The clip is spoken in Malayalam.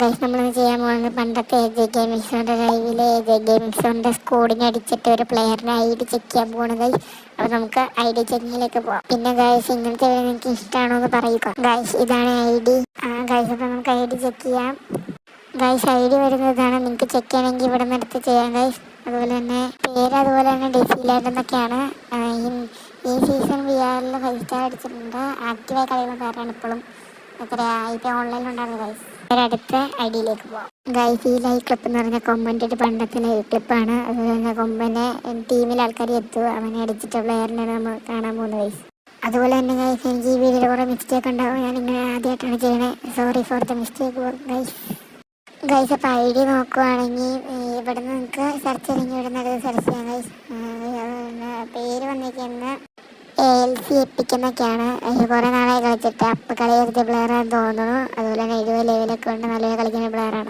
ഗൈസ് നമ്മളിന്ന് ചെയ്യാൻ പോകുന്നത് പണ്ടത്തെ AJ ഗെയിമിംഗ് സോണിന്റെ ലൈവിലെ AJ ഗെയിമിംഗ് സോണിന്റെ സ്കോഡിനെ അടിച്ചിട്ട് ഒരു പ്ലെയറിന്റെ ID ചെക്ക് ചെയ്യാൻ പോവാണ് ഗൈസ്. അപ്പോൾ നമുക്ക് ID ചെക്കിങ്ങിലേക്ക് പോവാം. പിന്നെ ഗൈസ് ഇങ്ങനത്തെ വീഡിയോ നിങ്ങൾക്ക് ഇഷ്ടമാണോ എന്ന് പറയുക. ഗൈസ് ഇതാണ് ID. ഗൈസ് അപ്പോൾ നമുക്ക് ID ചെക്ക് ചെയ്യാം. ഗൈസ് ID വരുന്നതാണ്. നിങ്ങൾക്ക് ചെക്ക് ചെയ്യണമെങ്കിൽ ഇവിടെ നിന്ന് എടുത്ത് ചെയ്യാം ഗൈസ്. അതുപോലെ തന്നെ പേര് അതുപോലെ തന്നെ ഡിസിലാൻഡ് എന്നൊക്കെയാണ്. ഈ സീസൺ VR ൽ 5 സ്റ്റാർ അടിച്ചിട്ടുണ്ട്. ആക്റ്റീവായി കളിക്കുന്ന പേരാണ് ഇപ്പോഴും. ഇപ്പം ഓൺലൈനിലുണ്ടായിരുന്നു ഗൈസ്. അടുത്ത ഐഡിയിലേക്ക് പോവാം. ഗൈസ് ഈ ലൈവ് ക്ലിപ്പ് എന്ന് പറഞ്ഞ കൊമ്പൻ്റെ ഒരു പണ്ടത്തെ ലൈവ് ക്ലിപ്പാണ്. അതുപോലെ തന്നെ കൊമ്പനെ ടീമിൽ ആൾക്കാർ എത്തുക അവനെ അടിച്ചിട്ട പ്ലെയറിനെ നമ്മൾ കാണാൻ പോകുന്നത് ഗൈസ്. അതുപോലെ തന്നെ ഗൈസ് എനിക്ക് ഈ വീഡിയോയിൽ കുറേ മിസ്റ്റേക്ക് ഉണ്ടാവും. ഞാനിങ്ങനെ ആദ്യമായിട്ടാണ് ചെയ്യണേ. Sorry for the mistake guys. Guys അപ്പോൾ ID നോക്കുവാണെങ്കിൽ ഇവിടെ നിന്ന് നിങ്ങൾക്ക് സെർച്ച് ചെയ്തെങ്കിൽ ഇവിടെ നിന്ന് സെർച്ച് ചെയ്യാം ഗൈസ്. പേര് വന്നിരിക്കുന്നത് ALC എപ്പിക് എന്നൊക്കെയാണ്. കുറേ നാളായി കളിച്ചിട്ട് അപ്പ് കളി കളിച്ച പ്ലെയറാണെന്ന് തോന്നുന്നു. അതുപോലെ തന്നെ 70 ലെവലൊക്കെ ഉണ്ട്. നല്ല കളിക്കുന്ന പ്ലെയറാണ്.